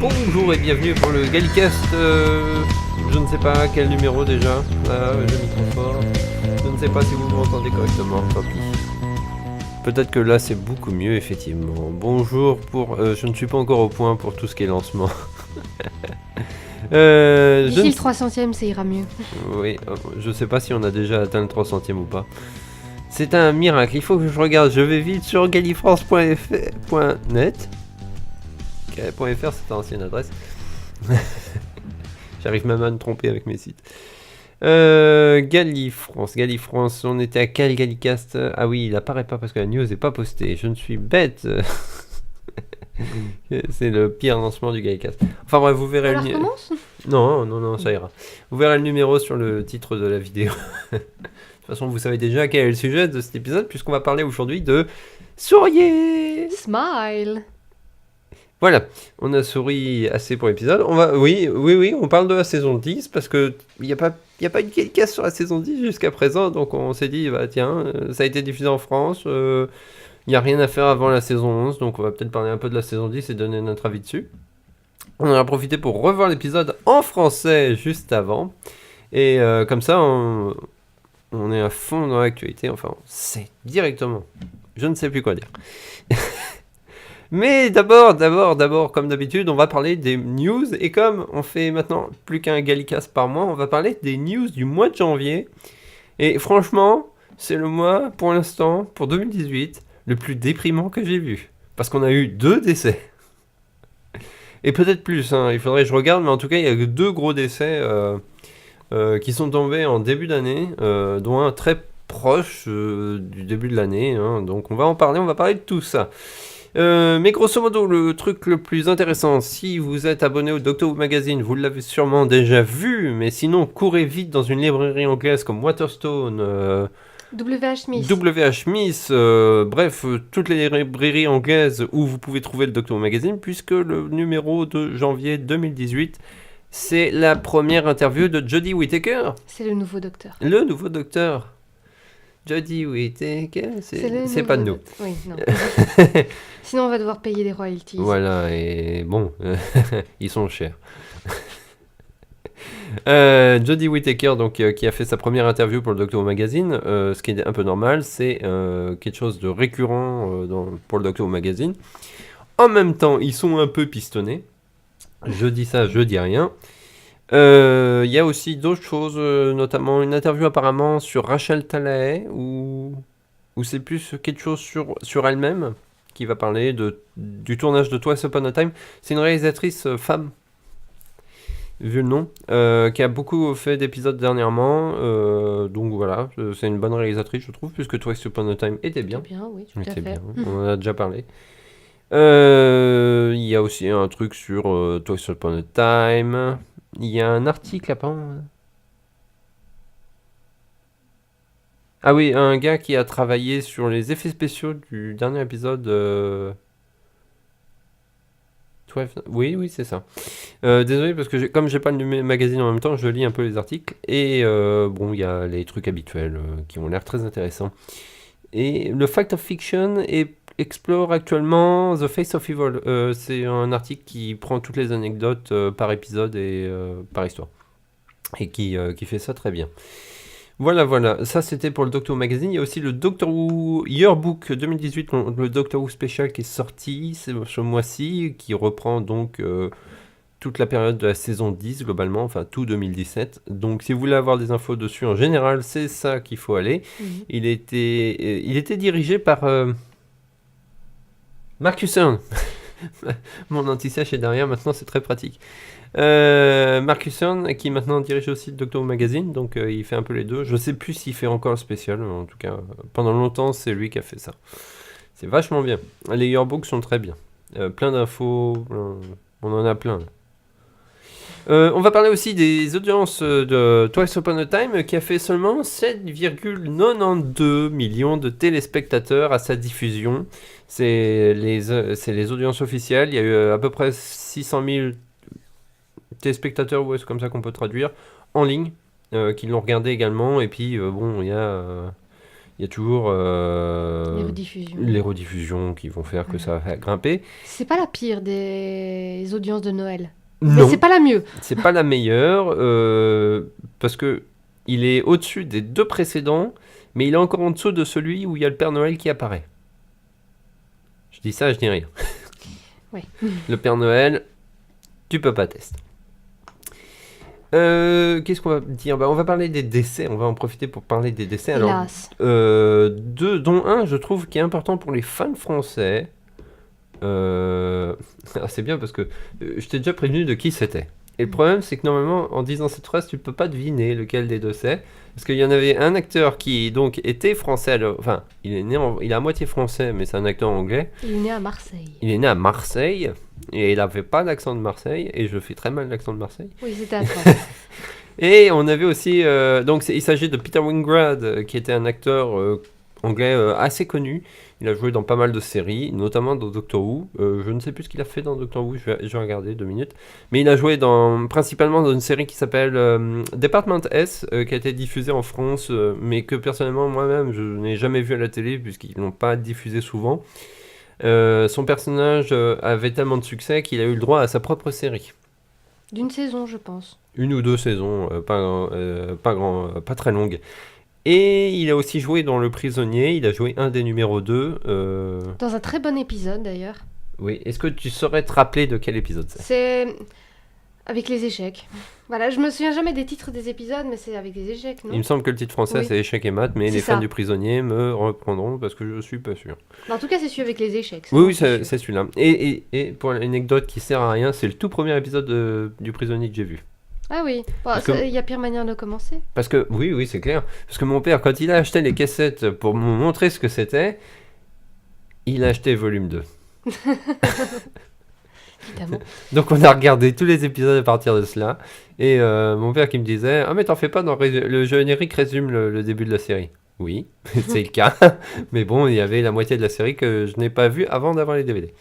Bonjour et bienvenue pour le Gallicast, je ne sais pas quel numéro déjà, j'ai mis trop fort, je ne sais pas si vous m'entendez correctement, tant pis. Peut-être que là c'est beaucoup mieux effectivement. Bonjour je ne suis pas encore au point pour tout ce qui est lancement. D'ici le 300ème, ça ira mieux. Oui, je sais pas si on a déjà atteint le 300ème ou pas. C'est un miracle, il faut que je regarde, je vais vite sur gallifrance.net. .fr c'est ta ancienne adresse. J'arrive même à me tromper avec mes sites. Gallifrance, on était à quel Gallicast? Ah oui, il apparaît pas parce que la news n'est pas postée. Je ne suis bête. C'est le pire lancement du Gallicast. Enfin bref, vous verrez le numéro. Non, ça ira. Vous verrez le numéro sur le titre de la vidéo. De toute façon, vous savez déjà quel est le sujet de cet épisode, puisqu'on va parler aujourd'hui de souriez. Smile. Voilà, on a souri assez pour l'épisode. Oui, on parle de la saison 10 parce que il n'y a pas eu de Gallicast sur la saison 10 jusqu'à présent, donc on s'est dit, bah tiens, ça a été diffusé en France, il n'y a rien à faire avant la saison 11, donc on va peut-être parler un peu de la saison 10 et donner notre avis dessus. On en a profité pour revoir l'épisode en français juste avant, et comme ça, on est à fond dans l'actualité, enfin, on sait directement. Je ne sais plus quoi dire. Mais d'abord, comme d'habitude, on va parler des news. Et comme on fait maintenant plus qu'un Gallicast par mois, on va parler des news du mois de janvier. Et franchement, c'est le mois, pour l'instant, pour 2018, le plus déprimant que j'ai vu. Parce qu'on a eu 2 décès. Et peut-être plus, il faudrait que je regarde, mais en tout cas, il y a 2 gros décès qui sont tombés en début d'année, dont un très proche du début de l'année. Donc on va en parler, on va parler de tout ça. Mais grosso modo, le truc le plus intéressant, si vous êtes abonné au Doctor Who Magazine, vous l'avez sûrement déjà vu, mais sinon, courez vite dans une librairie anglaise comme Waterstone, W.H. Smith. Bref, toutes les librairies anglaises où vous pouvez trouver le Doctor Who Magazine, puisque le numéro de janvier 2018, c'est la première interview de Jodie Whittaker. C'est le nouveau docteur. Le nouveau docteur. Jodie Whittaker, c'est pas de nous. Oui, non. Sinon, on va devoir payer des royalties. Voilà, et bon, ils sont chers. Jodie Whittaker, donc, qui a fait sa première interview pour le Doctor Who Magazine, ce qui est un peu normal, c'est quelque chose de récurrent pour le Doctor Who Magazine. En même temps, ils sont un peu pistonnés. Je dis ça, je dis rien. Il y a aussi d'autres choses, notamment une interview apparemment sur Rachel Tallahay, où c'est plus quelque chose sur elle-même, qui va parler du tournage de Twice Upon a Time. C'est une réalisatrice femme, vu le nom, qui a beaucoup fait d'épisodes dernièrement, donc voilà, c'est une bonne réalisatrice je trouve, puisque Twice Upon a Time était bien. C'était bien, oui, tout à fait. Bien. On en a déjà parlé. Il y a aussi un truc sur Twice Upon a Time. Il y a un article là-bas. Ah oui, un gars qui a travaillé sur les effets spéciaux du dernier épisode. Oui, c'est ça. Désolé parce que comme j'ai pas le magazine en même temps, je lis un peu les articles. Et bon, il y a les trucs habituels qui ont l'air très intéressants. Et le Fact of Fiction explore actuellement The Face of Evil. C'est un article qui prend toutes les anecdotes par épisode et par histoire. Et qui fait ça très bien. Voilà. Ça, c'était pour le Doctor Who Magazine. Il y a aussi le Doctor Who Yearbook 2018, le Doctor Who spécial qui est sorti ce mois-ci, qui reprend donc toute la période de la saison 10 globalement, enfin tout 2017. Donc si vous voulez avoir des infos dessus en général, c'est ça qu'il faut aller. Il était dirigé par Marcus Hearn. Mon anti-sèche est derrière, maintenant c'est très pratique. Marcus Hearn, qui maintenant dirige aussi le Doctor Who Magazine, donc il fait un peu les deux. Je sais plus s'il fait encore le spécial, mais en tout cas, pendant longtemps, c'est lui qui a fait ça. C'est vachement bien. Les yearbooks sont très bien. Plein d'infos, on en a plein. On va parler aussi des audiences de Twice Upon a Time, qui a fait seulement 7,92 millions de téléspectateurs à sa diffusion. C'est les audiences officielles. Il y a eu à peu près 600 000 téléspectateurs, c'est comme ça qu'on peut traduire, en ligne, qui l'ont regardé également. Et puis, bon, il y a Il y a toujours Les rediffusions. les rediffusions qui vont faire que ça va grimper. C'est pas la pire des audiences de Noël. Mais Non, c'est pas la mieux. c'est pas la meilleure parce que il est au-dessus des deux précédents, mais il est encore en dessous de celui où il y a le Père Noël qui apparaît. Je dis ça, je dis rien. Ouais. Le Père Noël, tu peux pas tester. Qu'est-ce qu'on va dire? On va parler des décès, on va en profiter pour parler des décès. Alors, Hélas. dont un, je trouve, qui est important pour les fans français. C'est bien parce que je t'ai déjà prévenu de qui c'était. Et le problème, c'est que normalement, en disant cette phrase, tu peux pas deviner lequel des deux c'est. Parce qu'il y en avait un acteur qui donc était français, enfin, il est à moitié français, mais c'est un acteur anglais. Il est né à Marseille. Il est né à Marseille, et il avait pas l'accent de Marseille, et je fais très mal l'accent de Marseille. Oui, c'était à toi. Et on avait aussi, il s'agit de Peter Wingard, qui était un acteur anglais assez connu. Il a joué dans pas mal de séries, notamment dans Doctor Who. Je ne sais plus ce qu'il a fait dans Doctor Who, je vais regarder 2 minutes. Mais il a joué principalement dans une série qui s'appelle Department S, qui a été diffusée en France, mais que personnellement, moi-même, je n'ai jamais vu à la télé, puisqu'ils ne l'ont pas diffusé souvent. Son personnage avait tellement de succès qu'il a eu le droit à sa propre série. D'une saison, je pense. 1 ou 2 saisons, pas très longues. Et il a aussi joué dans Le Prisonnier, il a joué un des numéros 2. Dans un très bon épisode, d'ailleurs. Oui, est-ce que tu saurais te rappeler de quel épisode c'est? C'est avec les échecs. Voilà, je me souviens jamais des titres des épisodes, mais c'est avec les échecs, non? Il me semble que le titre français Oui. c'est Échecs et maths, mais C'est les ça. fans du Prisonnier me reprendront parce que je suis pas sûr. En tout cas, c'est celui avec les échecs. ça, Oui, oui, j'en suis sûre. c'est celui-là. Et pour l'anecdote qui sert à rien, c'est le tout premier épisode du Prisonnier que j'ai vu. Ah oui, bon, Parce que- il y a pire manière de commencer. Parce que, oui, c'est clair. Parce que mon père, quand il a acheté les cassettes pour me montrer ce que c'était, il a acheté volume 2. Évidemment. Donc on a regardé tous les épisodes à partir de cela. Et mon père qui me disait: Ah, mais t'en fais pas, le générique résume le début de la série. Oui, c'est le cas. Mais bon, il y avait la moitié de la série que je n'ai pas vue avant d'avoir les DVD.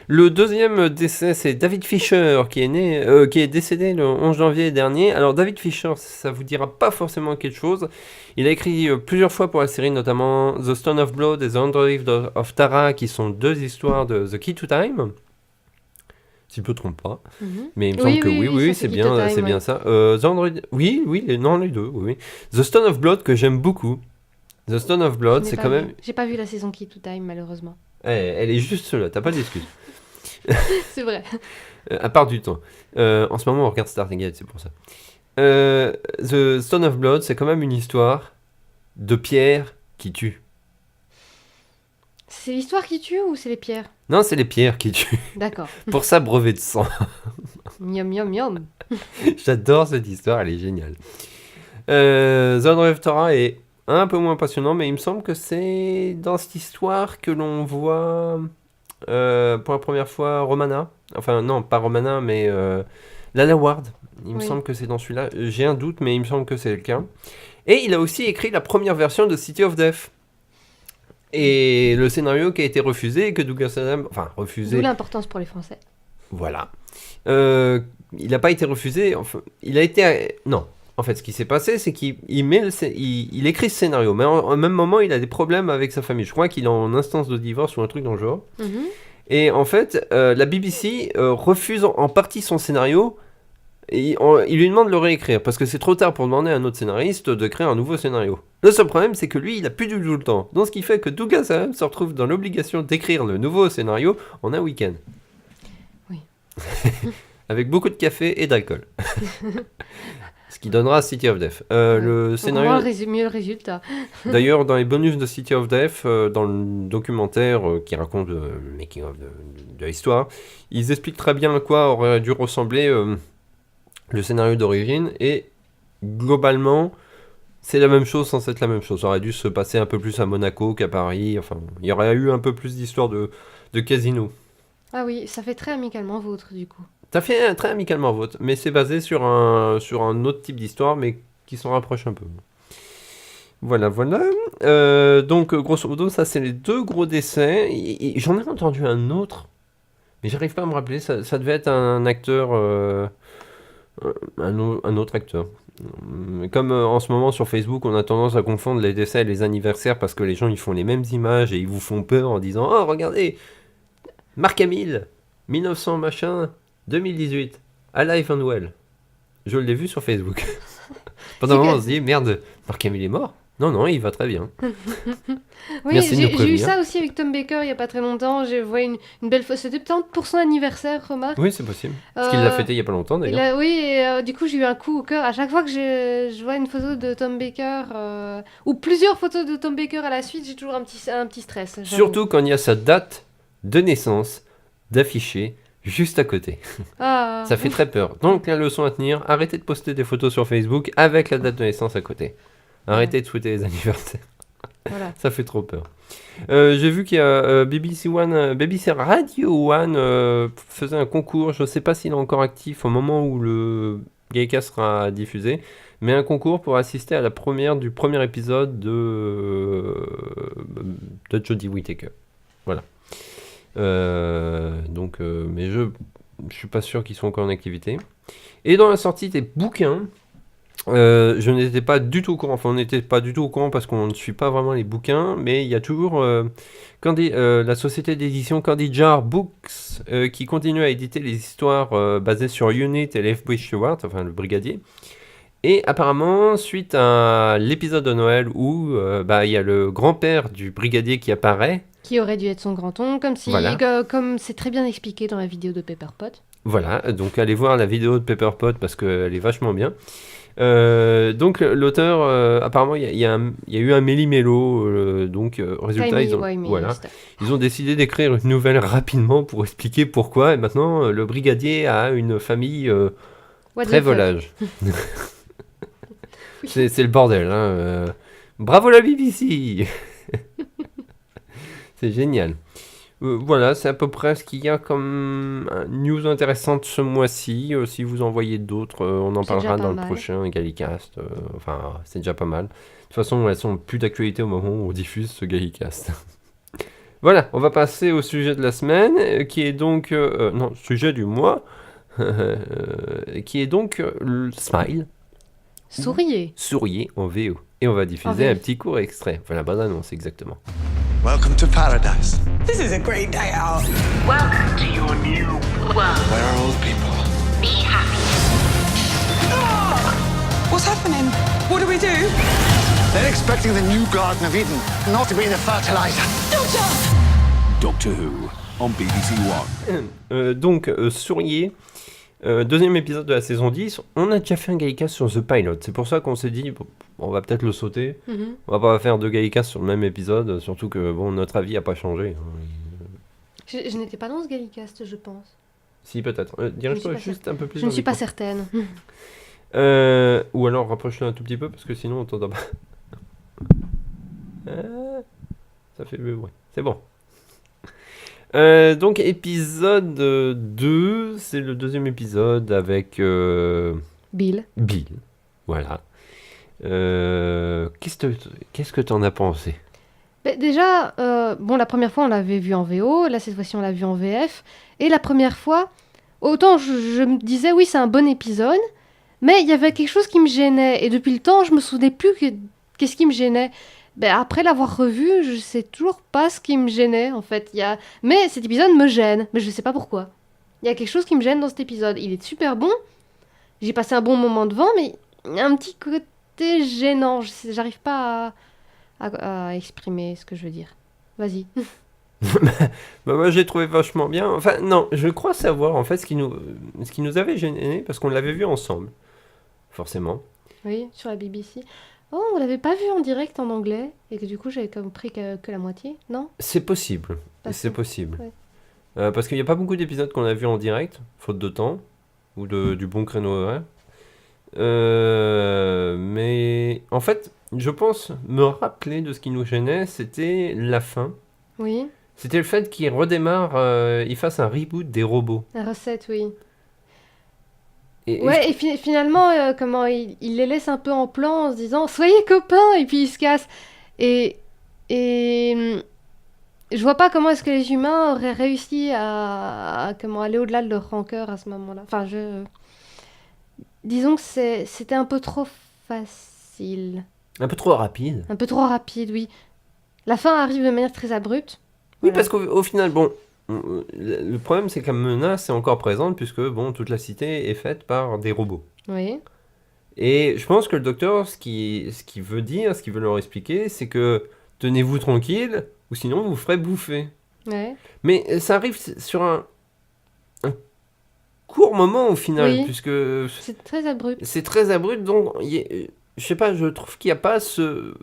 Le deuxième décès, c'est David Fisher, qui est décédé le 11 janvier dernier. Alors David Fisher, ça vous dira pas forcément quelque chose. Il a écrit plusieurs fois pour la série, notamment The Stone of Blood et The Android of Tara, qui sont 2 histoires de The Key to Time. Si je ne me trompe pas. Mhm. Mais il me semble que oui, ça, c'est Key bien, to Time, c'est ouais. bien ça. The Android, oui, les deux, oui. The Stone of Blood, que j'aime beaucoup. The Stone of Je Blood, n'ai c'est pas quand vu. même... J'ai pas vu la saison Key to Time, malheureusement. Elle est juste là, t'as pas d'excuse. C'est vrai. À part du temps. En ce moment, on regarde Stargate, c'est pour ça. The Stone of Blood, c'est quand même une histoire de pierres qui tuent. C'est l'histoire qui tue ou c'est les pierres? Non, c'est les pierres qui tuent. D'accord. Pour s'abreuver de sang. Miam, miam, miam. J'adore cette histoire, elle est géniale. The Android of Tara est un peu moins passionnant, mais il me semble que c'est dans cette histoire que l'on voit pour la première fois Romana. Enfin, non, pas Romana, mais Lalla Ward. Il me Oui. semble que c'est dans celui-là. J'ai un doute, mais il me semble que c'est le cas. Et il a aussi écrit la première version de City of Death. Et le scénario qui a été refusé, que Douglas Adams... Enfin, refusé... D'où l'importance pour les Français. Voilà. Il n'a pas été refusé. Enfin, il a été. Non. En fait, ce qui s'est passé, c'est il écrit ce scénario, mais en même moment, il a des problèmes avec sa famille. Je crois qu'il est en instance de divorce ou un truc dans le genre. Mhm. Et en fait, la BBC refuse en partie son scénario. Et il lui demande de le réécrire parce que c'est trop tard pour demander à un autre scénariste de créer un nouveau scénario. Le seul problème, c'est que lui, il a plus du tout le temps. Donc, ce qui fait que Douglas Adams se retrouve dans l'obligation d'écrire le nouveau scénario en un week-end. Oui. Avec beaucoup de café et d'alcool. Ce qui donnera City of Death. Le Donc, scénario. on voit mieux le résultat. D'ailleurs, dans les bonus de City of Death, dans le documentaire qui raconte le making of de l'histoire, ils expliquent très bien à quoi aurait dû ressembler le scénario d'origine. Et globalement, c'est la même chose sans être la même chose. Ça aurait dû se passer un peu plus à Monaco qu'à Paris. Enfin, il y aurait eu un peu plus d'histoire de casino. Ah oui, ça fait très amicalement vôtre, du coup. Ça fait très amicalement vote, mais c'est basé sur un autre type d'histoire, mais qui s'en rapproche un peu. Voilà. Donc, grosso modo, ça, c'est les 2 gros décès. J'en ai entendu un autre, mais j'arrive pas à me rappeler. Ça devait être un acteur, un autre acteur. Comme en ce moment sur Facebook, on a tendance à confondre les décès et les anniversaires parce que les gens ils font les mêmes images et ils vous font peur en disant oh regardez, Marc Hamill, 1900 machin, 2018, Alive and Well. Je l'ai vu sur Facebook. Pendant un moment on se dit merde, Marc Hamill est mort? Non, non, il va très bien. Oui, Merci de nous j'ai eu prévenir. ça aussi avec Tom Baker il y a pas très longtemps. J'ai vu une belle photo. C'était peut-être pour son anniversaire, remarque. Oui, c'est possible. Parce qu'il l'a Euh, fêté il y a pas longtemps d'ailleurs. Oui, et du coup j'ai eu un coup au cœur. À chaque fois que je vois une photo de Tom Baker, ou plusieurs photos de Tom Baker à la suite, j'ai toujours un petit stress. J'avoue. Surtout quand il y a sa date de naissance d'afficher juste à côté. Ah, Ça fait très peur. Donc la leçon à tenir, arrêtez de poster des photos sur Facebook avec la date de naissance à côté. Arrêtez de souhaiter les anniversaires. voilà. Ça fait trop peur. J'ai vu qu'il y a BBC One, BBC Radio One faisait un concours. Je ne sais pas s'il est encore actif au moment où le Gaïka sera diffusé, mais un concours pour assister à la première du premier épisode de Jodie Whittaker. Voilà. Mais je suis pas sûr qu'ils soient encore en activité. Et dans la sortie des bouquins, je n'étais pas du tout au courant. Enfin, on n'était pas du tout au courant parce qu'on ne suit pas vraiment les bouquins, mais il y a toujours la société d'édition Candy Jar Books qui continue à éditer les histoires basées sur Unit et l'FB Stewart, enfin le brigadier. Et apparemment, suite à l'épisode de Noël où il y a le grand-père du brigadier qui apparaît. Qui aurait dû être son grand-oncle, Voilà. Comme c'est très bien expliqué dans la vidéo de Pepper Pot. Voilà, donc allez voir la vidéo de Pepper Pot parce qu'elle est vachement bien. Donc l'auteur, apparemment, il y a eu un méli-mélo, résultat, ils ont décidé d'écrire une nouvelle rapidement pour expliquer pourquoi. Et maintenant, le brigadier a une famille très volage. C'est le bordel. Hein. Bravo la BBC. C'est génial. Voilà, c'est à peu près ce qu'il y a comme news intéressante ce mois-ci. Si vous en voyez d'autres, on en parlera dans le prochain Gallicast. C'est déjà pas mal. De toute façon, elles sont plus d'actualité au moment où on diffuse ce Gallicast. Voilà, on va passer au sujet de la semaine, qui est donc... sujet du mois, qui est donc le Smile. Souriez en VO. Et on va diffuser un petit court extrait. Enfin, la bande-annonce, exactement. Welcome to paradise. This is a great day out. Welcome to your new world. Where are all the people? Be happy. What's happening? What do we do? They're expecting the new Garden of Eden not to be the fertilizer. Doctor Who on BBC One. Souriez. Deuxième épisode de la saison 10. On a déjà fait un Gallicast sur The Pilot. C'est pour ça qu'on s'est dit, on va peut-être le sauter. On va pas faire deux Gallicasts sur le même épisode. Surtout que notre avis n'a pas changé. Je n'étais pas dans ce Gallicast, je pense. Si, peut-être. Dirige-toi juste un peu plus. Je ne suis pas certaine. Ou alors rapproche-le un tout petit peu parce que sinon on t'entend pas. Ça fait mieux, ouais. C'est bon. Donc épisode 2, c'est le deuxième épisode avec Bill. Voilà. Qu'est-ce que t'en as pensé? Déjà, la première fois on l'avait vu en VO, là cette fois-ci on l'a vu en VF, et la première fois, autant je me disais oui c'est un bon épisode, mais il y avait quelque chose qui me gênait, et depuis le temps je me souvenais plus qu'est-ce qui me gênait. Après l'avoir revu, je sais toujours pas ce qui me gênait en fait. Mais cet épisode me gêne, mais je sais pas pourquoi. Il y a quelque chose qui me gêne dans cet épisode. Il est super bon, j'ai passé un bon moment devant, mais il y a un petit côté gênant. J'arrive pas à exprimer ce que je veux dire. Vas-y. Moi j'ai trouvé vachement bien. Enfin non, je crois savoir en fait ce qui nous avait gêné parce qu'on l'avait vu ensemble, forcément. Oui, sur la BBC. Oh, on l'avait pas vu en direct en anglais et que du coup j'avais compris que la moitié, non? C'est possible. C'est possible. Ouais. Parce qu'il n'y a pas beaucoup d'épisodes qu'on a vus en direct, faute de temps ou du bon créneau horaire. Mais en fait, je pense me rappeler de ce qui nous gênait, c'était la fin. Oui. C'était le fait qu'il redémarre, il fasse un reboot des robots. La recette, oui. Et finalement, comment il les laisse un peu en plan en se disant soyez copains, et puis il se casse. Et je vois pas comment est-ce que les humains auraient réussi à comment aller au-delà de leur rancœur à ce moment-là. Enfin, disons que c'était un peu trop facile. Un peu trop rapide. Un peu trop rapide, oui. La fin arrive de manière très abrupte. Oui, Voilà. parce qu'au final, bon, le problème c'est que la menace est encore présente puisque bon, toute la cité est faite par des robots. Oui. Et je pense que le docteur, ce qu'il veut dire, ce qu'il veut leur expliquer, c'est que tenez-vous tranquille ou sinon vous ferez bouffer. Ouais. Mais ça arrive sur un court moment au final, Oui. puisque C'est très abrupt. c'est très abrupt, donc je sais pas, je trouve qu'il n'y a pas ce...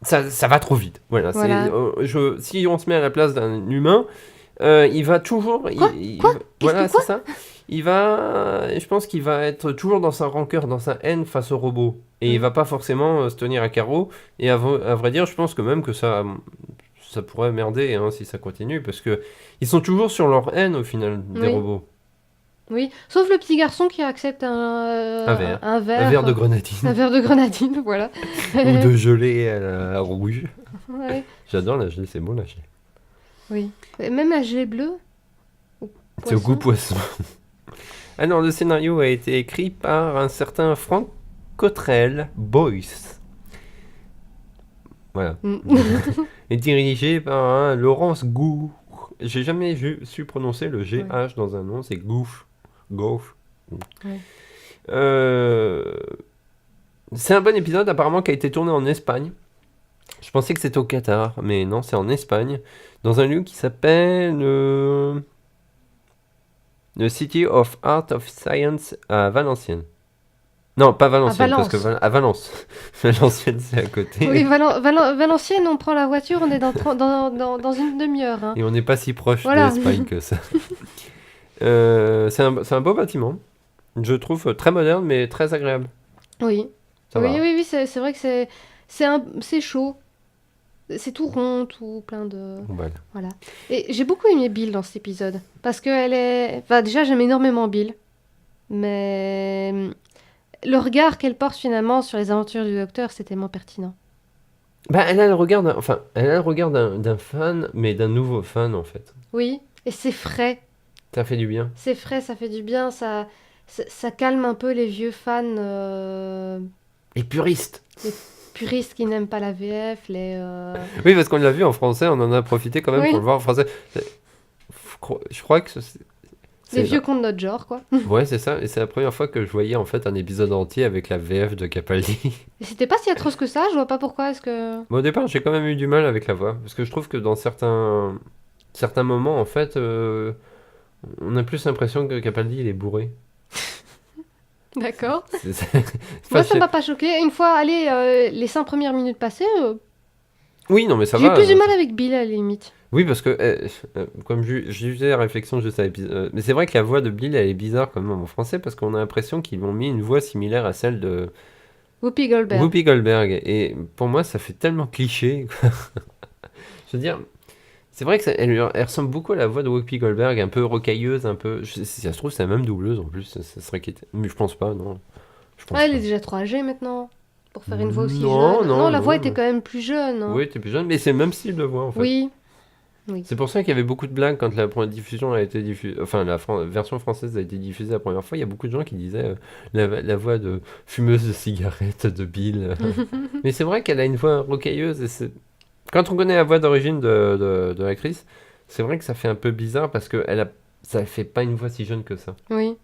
Ça va trop vite. Voilà. Voilà. Si on se met à la place d'un humain, il va toujours... Quoi voilà, Qu'est-ce que c'est ça. Je pense qu'il va être toujours dans sa rancœur, dans sa haine face au robot. Et il va pas forcément se tenir à carreau. Et à vrai dire, je pense que même que ça pourrait merder hein, si ça continue, parce que ils sont toujours sur leur haine au final des Oui. robots. Oui. Sauf le petit garçon qui accepte un verre. Un verre. Un verre de grenadine. Un verre de grenadine, voilà. Ou de gelée à la rouge. Ouais. J'adore la gelée, c'est bon la gelée. Oui. Et même la gelée bleue. C'est au goût poisson. Alors, le scénario a été écrit par un certain Frank Cottrell Boyce. Voilà. Et dirigé par un Laurence Goux. J'ai jamais su prononcer le GH dans un nom, c'est Gouff. Gouff. Ouais. C'est un bon épisode apparemment qui a été tourné en Espagne. Je pensais que c'était au Qatar, mais non, c'est en Espagne. Dans un lieu qui s'appelle... The City of Art of Science à Valenciennes. Non, pas Valenciennes, À parce que à Valence. Valenciennes, c'est à côté. Oui, Valenciennes, on prend la voiture, on est dans une demi-heure. Hein. Et on n'est pas si proche Voilà. de l'Espagne que ça. C'est un beau bâtiment. Je trouve très moderne, mais très agréable. Oui. Ça va. Oui, c'est vrai que c'est chaud. C'est tout rond, tout plein de... Voilà. Et j'ai beaucoup aimé Bill dans cet épisode. Parce qu'elle est... Enfin, déjà, j'aime énormément Bill. Mais le regard qu'elle porte finalement sur les aventures du Docteur, c'est tellement pertinent. Bah, elle a le regard d'un fan, mais d'un nouveau fan en fait. Oui, et c'est frais. Ça fait du bien. C'est frais, ça fait du bien, ça calme un peu les vieux fans Et puriste. puristes qui n'aiment pas la VF, Oui, parce qu'on l'a vu en français, on en a profité quand même Oui. pour le voir en français. Je crois que les vieux contes de notre genre, quoi. Ouais, c'est ça. Et c'est la première fois que je voyais en fait un épisode entier avec la VF de Capaldi. Et c'était pas si atroce que ça, je vois pas pourquoi est-ce que... Bon, au départ, j'ai quand même eu du mal avec la voix. Parce que je trouve que dans certains moments, en fait, on a plus l'impression que Capaldi, il est bourré. D'accord. Enfin, Moi, ça m'a pas choqué. Une fois, les 5 premières minutes passées, Oui, non, mais ça j'ai va. eu plus du mal avec Bill, à la limite. Oui, parce que, comme j'ai eu la réflexion juste à l'épisode... mais c'est vrai que la voix de Bill, elle est bizarre quand même en français, parce qu'on a l'impression qu'ils ont mis une voix similaire à celle de Whoopi Goldberg. Whoopi Goldberg. Et pour moi, ça fait tellement cliché. Quoi. Je veux dire, c'est vrai que elle ressemble beaucoup à la voix de Whoopi Goldberg, un peu rocailleuse, un peu... Si ça se trouve, c'est la même doubleuse en plus, ça serait... Mais je pense pas, non. Je pense Elle pas. est déjà trop âgée maintenant, pour faire une voix aussi Non, jeune. non, la voix non, était non. quand même plus jeune. Hein. Oui, t'es plus jeune, mais c'est le même style de voix en fait. Oui. C'est pour ça qu'il y avait beaucoup de blagues quand la première diffusion a été diffusée. Enfin, la version française a été diffusée la première fois. Il y a beaucoup de gens qui disaient la voix de fumeuse de cigarette de Bill. Mais c'est vrai qu'elle a une voix rocailleuse. Et quand on connaît la voix d'origine de l'actrice, c'est vrai que ça fait un peu bizarre parce que ça fait pas une voix si jeune que ça. Oui.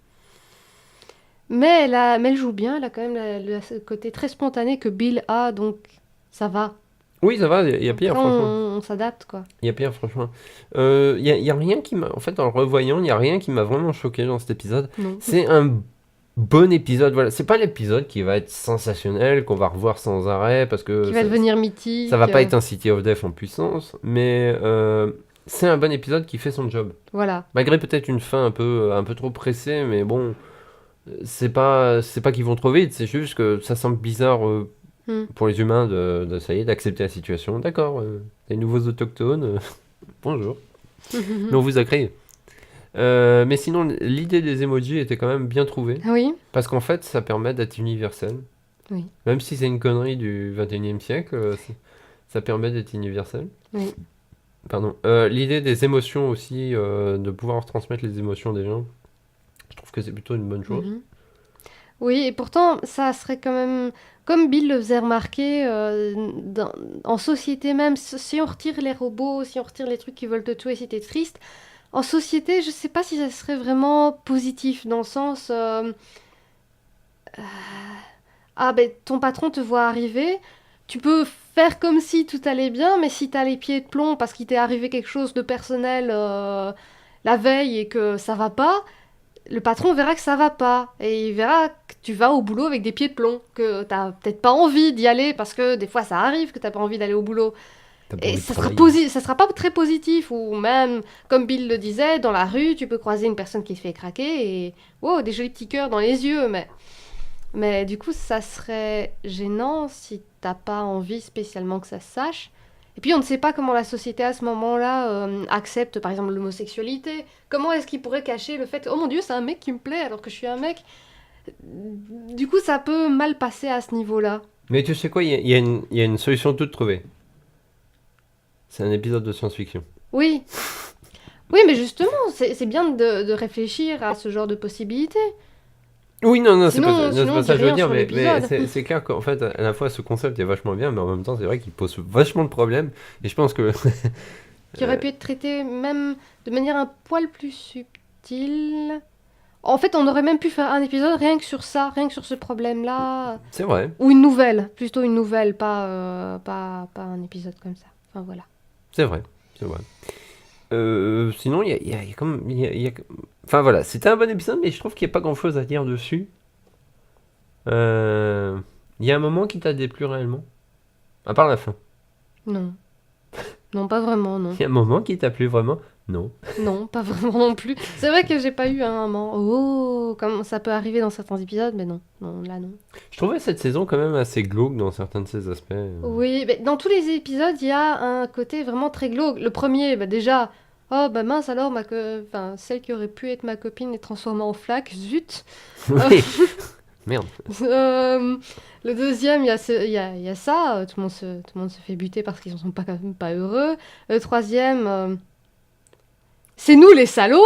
Mais elle joue bien, elle a quand même le côté très spontané que Bill a, donc ça va. Oui, ça va, il y a pire, Après, franchement. on s'adapte, quoi. Il y a pire, franchement. Il y a rien qui m'a... En fait, en le revoyant, il n'y a rien qui m'a vraiment choqué dans cet épisode. Non. C'est un bon épisode, voilà. C'est pas l'épisode qui va être sensationnel, qu'on va revoir sans arrêt, parce que... Qui va devenir mythique. Ça va pas être un City of Death en puissance, mais c'est un bon épisode qui fait son job. Voilà. Malgré peut-être une fin un peu trop pressée, mais bon... C'est pas qu'ils vont trop vite, c'est juste que ça semble bizarre... pour les humains ça y est, d'accepter la situation. D'accord, les nouveaux autochtones, bonjour. Mais on vous a créé. Mais sinon, l'idée des emojis était quand même bien trouvée. Oui. Parce qu'en fait, ça permet d'être universel. Oui. Même si c'est une connerie du 21e siècle, ça permet d'être universel. Oui. Pardon. L'idée des émotions aussi, de pouvoir transmettre les émotions des gens, je trouve que c'est plutôt une bonne chose. Oui, et pourtant, ça serait quand même, comme Bill le faisait remarquer, en société même, si on retire les robots, si on retire les trucs qui veulent te tuer si t'es triste, en société, je sais pas si ça serait vraiment positif, dans le sens, ah ben ton patron te voit arriver, tu peux faire comme si tout allait bien, mais si t'as les pieds de plomb parce qu'il t'est arrivé quelque chose de personnel la veille et que ça va pas, le patron verra que ça va pas et il verra que tu vas au boulot avec des pieds de plomb, que t'as peut-être pas envie d'y aller parce que des fois ça arrive que t'as pas envie d'aller au boulot. T'as pas Et envie de ça sera, travailler. ça sera pas très positif, ou même, comme Bill le disait, dans la rue, tu peux croiser une personne qui se fait craquer et oh, des jolis petits cœurs dans les yeux, mais du coup, ça serait gênant si t'as pas envie spécialement que ça se sache. Et puis, on ne sait pas comment la société à ce moment-là accepte, par exemple, l'homosexualité. Comment est-ce qu'il pourrait cacher le fait, oh mon Dieu, c'est un mec qui me plaît alors que je suis un mec. Du coup, ça peut mal passer à ce niveau-là. Mais tu sais quoi, il y a une solution toute trouvée. C'est un épisode de science-fiction. Oui. Oui, mais justement, c'est bien de réfléchir à ce genre de possibilités. Oui, non, c'est Sinon- pas ça, non, c'est sinon, pas ça on que je veux dit dire, rien sur mais l'épisode. c'est clair qu'en fait, à la fois, ce concept est vachement bien, mais en même temps, c'est vrai qu'il pose vachement de problèmes. Et je pense que. Qui aurait pu être traité même de manière un poil plus subtile. En fait, on aurait même pu faire un épisode rien que sur ça, rien que sur ce problème-là. C'est vrai. Ou une nouvelle, plutôt une nouvelle, pas un épisode comme ça. Enfin voilà. C'est vrai. C'est vrai. Sinon, il y a comme. Enfin voilà, c'était un bon épisode, mais je trouve qu'il n'y a pas grand chose à dire dessus. Il y a un moment qui t'a déplu réellement. À part la fin. Non. Non, pas vraiment, non. Il y a un moment qui t'a plu vraiment. Non. Non, pas vraiment non plus. C'est vrai que j'ai pas eu un moment. Oh, comme ça peut arriver dans certains épisodes, mais non. Non, là non. Je trouvais cette saison quand même assez glauque dans certains de ses aspects. Oui, mais dans tous les épisodes, il y a un côté vraiment très glauque. Le premier, bah déjà, oh bah mince alors, enfin, celle qui aurait pu être ma copine est transformée en flaque, zut. Oui. Merde. Le deuxième, il y a ça, tout le monde se fait buter parce qu'ils ne sont quand même pas heureux. Le troisième, c'est nous les salauds.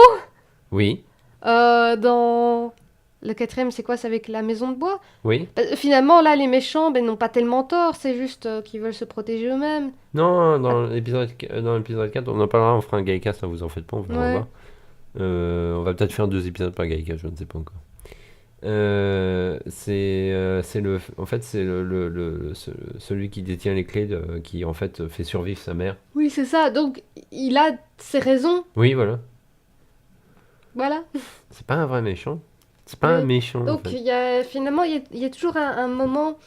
Oui. Dans le quatrième, c'est quoi? C'est avec la maison de bois. Oui. Finalement, là, les méchants n'ont pas tellement tort, c'est juste qu'ils veulent se protéger eux-mêmes. Non, dans l'épisode 4, on en parlera, on fera un Gaïka, ça vous en faites pas, on va Ouais. voir. On va peut-être faire 2 épisodes par Gaïka, je ne sais pas encore. En fait, c'est celui qui détient les clés, qui en fait fait survivre sa mère. Oui, c'est ça. Donc, il a ses raisons. Oui, voilà. Voilà. C'est pas un vrai méchant. C'est pas Oui. un méchant. en Donc, fait. finalement, il y a toujours un moment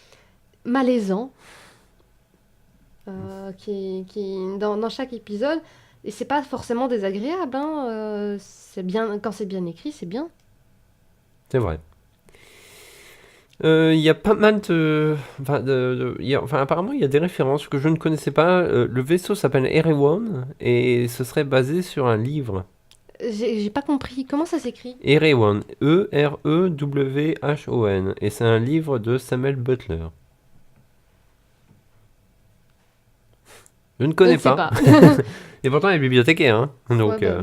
malaisant dans chaque épisode. Et c'est pas forcément désagréable. Hein. C'est bien, quand c'est bien écrit, c'est bien. C'est vrai. Il y a pas mal de. Apparemment, il y a des références que je ne connaissais pas. Le vaisseau s'appelle Erewhon et ce serait basé sur un livre. J'ai pas compris. Comment ça s'écrit? Erewhon. Erewhon. Et c'est un livre de Samuel Butler. Je ne Je connais ne sais pas. pas. Et pourtant, il est bibliothécaire. Hein. Donc, Ouais, bah,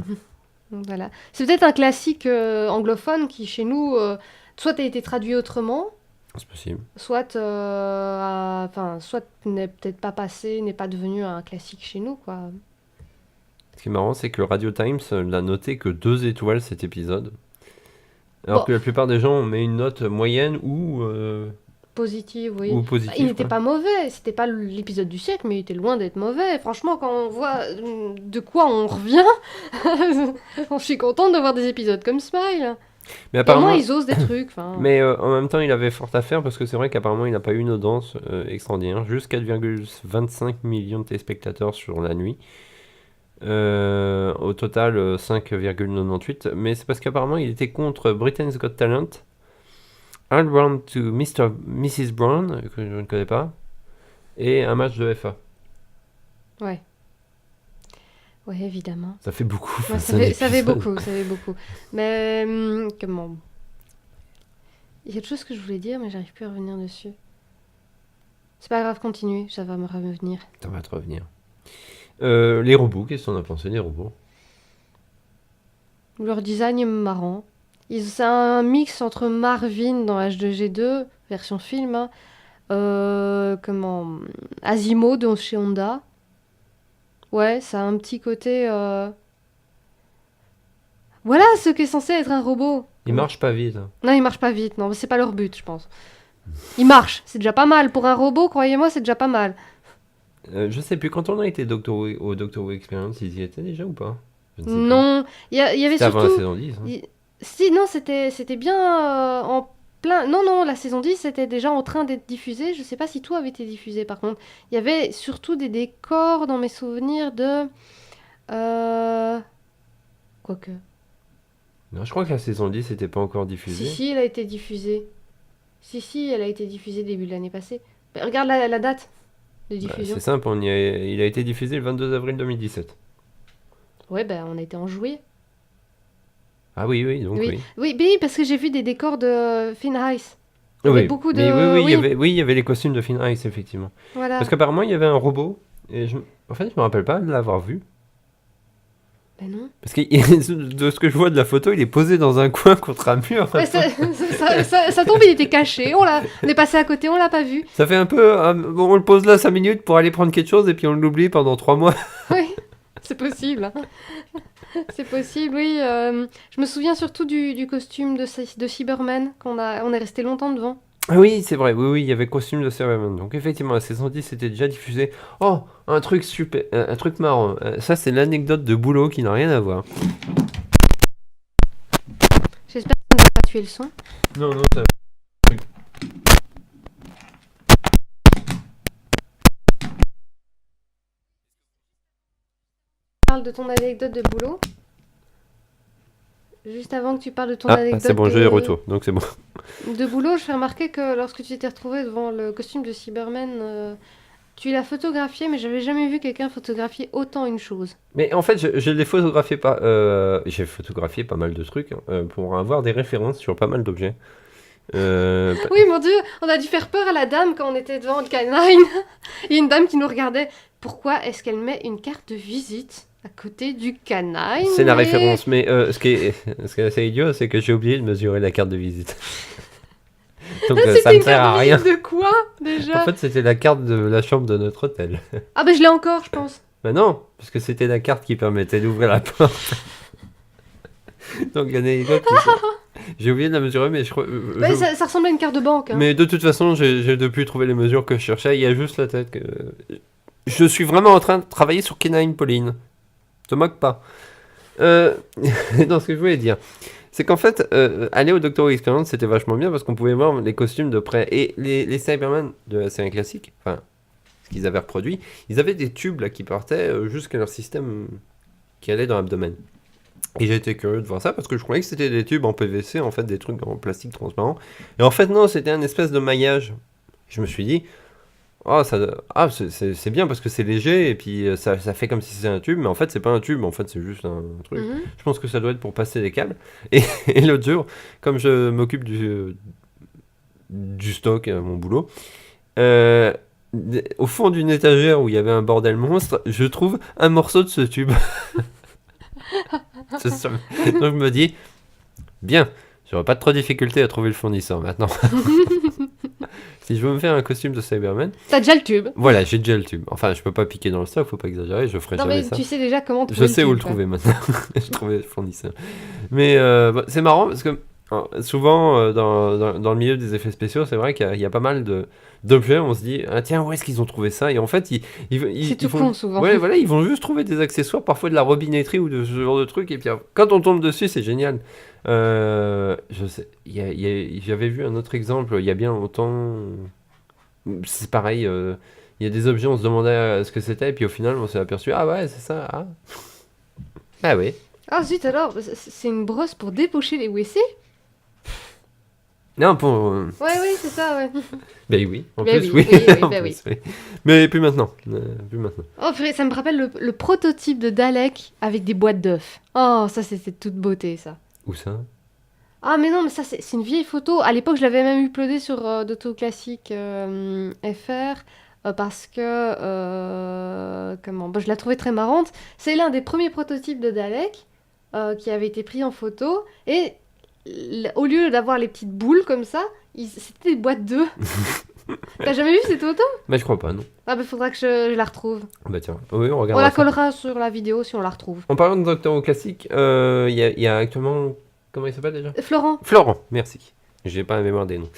voilà. C'est peut-être un classique anglophone qui, chez nous, soit a été traduit autrement, c'est possible. soit n'est peut-être pas passé, n'est pas devenu un classique chez nous, quoi. Ce qui est marrant, c'est que le Radio Times l'a noté que 2 étoiles cet épisode. Alors Bon. que la plupart des gens ont mis une note moyenne ou Positive, oui. Ou positif, Il n'était quoi. pas mauvais, c'était pas l'épisode du siècle, mais il était loin d'être mauvais. Franchement, quand on voit de quoi on revient, je suis contente de voir des épisodes comme Smile. Mais Et au apparemment, moins, ils osent des trucs. Enfin. mais en même temps, il avait fort à faire parce que c'est vrai qu'apparemment, il n'a pas eu une audience extraordinaire. Juste 4,25 millions de téléspectateurs sur la nuit. Au total, 5,98. Mais c'est parce qu'apparemment, il était contre Britain's Got Talent, All Round to Mrs. Brown, que je ne connais pas, et un match de FA. Ouais. Ouais, évidemment. Ça fait beaucoup. Ouais, c'est un ça fait épisode. beaucoup, ça fait beaucoup. Mais comment? Il y a autre chose que je voulais dire, mais j'arrive plus à revenir dessus. C'est pas grave, continuez, ça va me revenir. Ça va te revenir. Les robots, qu'est-ce qu'on a pensé des robots? Leur design est marrant. C'est un mix entre Marvin dans H2G2, version film, hein, Asimo de chez Honda. Ouais, ça a un petit côté... Voilà ce qu'est censé être un robot. Il marche pas vite. Hein. Non, il marche pas vite, non, c'est pas leur but, je pense. Il marche, c'est déjà pas mal. Pour un robot, croyez-moi, c'est déjà pas mal. Je sais plus, quand on a été au Doctor Who Experience, ils y étaient déjà ou pas? Je ne sais plus. Non, il y avait C'était avant la surtout... saison 10. Hein. Si, non, c'était bien en plein... Non, la saison 10, c'était déjà en train d'être diffusé. Je sais pas si tout avait été diffusé, par contre. Il y avait surtout des décors dans mes souvenirs de... Quoique... Non, je crois que la saison 10 n'était pas encore diffusée. Si, elle a été diffusée. Si, elle a été diffusée début de l'année passée. Bah, regarde la date de Bah, diffusion. c'est simple, il a été diffusé le 22 avril 2017. Ouais, ben on a été en juillet. Ah oui, donc oui. Oui, parce que j'ai vu des décors de Finn Ice. Il y avait Oui, beaucoup de... mais oui. il y avait les costumes de Finn Ice, effectivement. Voilà. Parce qu'apparemment, il y avait un robot, et en fait, je me rappelle pas de l'avoir vu. Ben non. Parce que de ce que je vois de la photo, il est posé dans un coin contre un mur. Ouais, ça tombe, il était caché. On est passé à côté, on l'a pas vu. Ça fait un peu... bon, on le pose là 5 minutes pour aller prendre quelque chose, et puis on l'oublie pendant 3 mois. Oui, c'est possible. C'est possible, oui. Je me souviens surtout du costume de Cyberman, on est resté longtemps devant. Ah oui, c'est vrai, oui, il y avait costume de Cyberman. Donc effectivement, la saison 10 était déjà diffusée. Oh, un truc super, un truc marrant. Ça, c'est l'anecdote de boulot qui n'a rien à voir. J'espère que ça ne va pas tuer le son. Non, ça... Parle de ton anecdote de boulot. Juste avant que tu parles de ton Ah, anecdote c'est bon, j'ai les retours, donc c'est bon. de boulot, je fais remarquer que lorsque tu t'es retrouvé devant le costume de Cyberman, tu l'as photographié, mais j'avais jamais vu quelqu'un photographier autant une chose. Mais en fait, je l'ai photographié j'ai photographié pas mal de trucs pour avoir des références sur pas mal d'objets. Oui, mon Dieu, on a dû faire peur à la dame quand on était devant le canine. Il y a une dame qui nous regardait. Pourquoi est-ce qu'elle met une carte de visite à côté du canine? C'est la référence, mais ce qui est assez idiot, c'est que j'ai oublié de mesurer la carte de visite. Donc ça C'était me une sert à carte de rien. visite de quoi, déjà? En fait, c'était la carte de la chambre de notre hôtel. Ah ben je l'ai encore, je pense. Bah non, parce que c'était la carte qui permettait d'ouvrir la porte. Donc l'anecdote, j'ai oublié de la mesurer, mais je crois... Ouais, ça ressemblait à une carte de banque. Hein. Mais de toute façon, j'ai depuis trouvé les mesures que je cherchais. Il y a juste la tête que... Je suis vraiment en train de travailler sur Kenine Pauline. Te moque pas. Non, ce que je voulais dire, c'est qu'en fait, aller au Doctor Who Experience, c'était vachement bien parce qu'on pouvait voir les costumes de près. Et les Cybermen de la série classique, enfin, ce qu'ils avaient reproduit, ils avaient des tubes là qui partaient jusqu'à leur système qui allait dans l'abdomen. Et j'ai été curieux de voir ça parce que je croyais que c'était des tubes en PVC, en fait, des trucs en plastique transparent. Et en fait, non, c'était un espèce de maillage. Je me suis dit, c'est bien parce que c'est léger et puis ça fait comme si c'était un tube, mais en fait, c'est pas un tube, en fait, c'est juste un truc. Mhm. Je pense que ça doit être pour passer des câbles. Et l'autre jour, comme je m'occupe du stock à mon boulot, au fond d'une étagère où il y avait un bordel monstre, je trouve un morceau de ce tube. Donc je me dis, bien, j'aurais pas trop de difficulté à trouver le fournisseur maintenant. Si je veux me faire un costume de Cyberman, T'as déjà le tube. voilà, j'ai déjà le tube. Enfin, je peux pas piquer dans le stock, faut pas exagérer, je ferai Non jamais mais ça. tu sais déjà comment trouver Je sais le où tube, le quoi. trouver maintenant. J'ai trouvé le fournisseur. Mais c'est marrant parce que souvent dans le milieu des effets spéciaux, c'est vrai qu'il y a pas mal d'objets. On se dit, ah tiens, où est-ce qu'ils ont trouvé ça? Et en fait, C'est ils tout font... con souvent. Ouais, voilà, ils vont juste trouver des accessoires, parfois de la robinetterie ou de ce genre de truc. Et puis quand on tombe dessus, c'est génial. Je sais, j'avais vu un autre exemple il y a bien longtemps. C'est pareil. Il y a des objets, on se demandait ce que c'était, et puis au final, on s'est aperçu, ah ouais, c'est ça. Ah oui. Ah zut alors, c'est une brosse pour déboucher les WC? Non, pour. Ouais, c'est ça, ouais. Ben oui, en Ben plus, oui, oui. oui, En ben plus, oui. Mais plus maintenant. Oh, purée, ça me rappelle le prototype de Dalek avec des boîtes d'œufs. Oh, ça, c'était toute beauté, ça. Où ça? Ah, mais non, mais ça, c'est une vieille photo. À l'époque, je l'avais même uploadée sur Doto Classique FR parce que. Bon, je la trouvais très marrante. C'est l'un des premiers prototypes de Dalek qui avait été pris en photo. Et au lieu d'avoir les petites boules comme ça, c'était des boîtes d'œufs. T'as jamais vu cette photo? Bah, je crois pas, non. Ah bah faudra que je la retrouve. Bah, tiens. Oui, on On regardera la ça. collera sur la vidéo si on la retrouve. En parlant de Doctor Who classique, il y a actuellement. Comment il s'appelle déjà? Florent, Florent, merci. J'ai pas la mémoire des noms.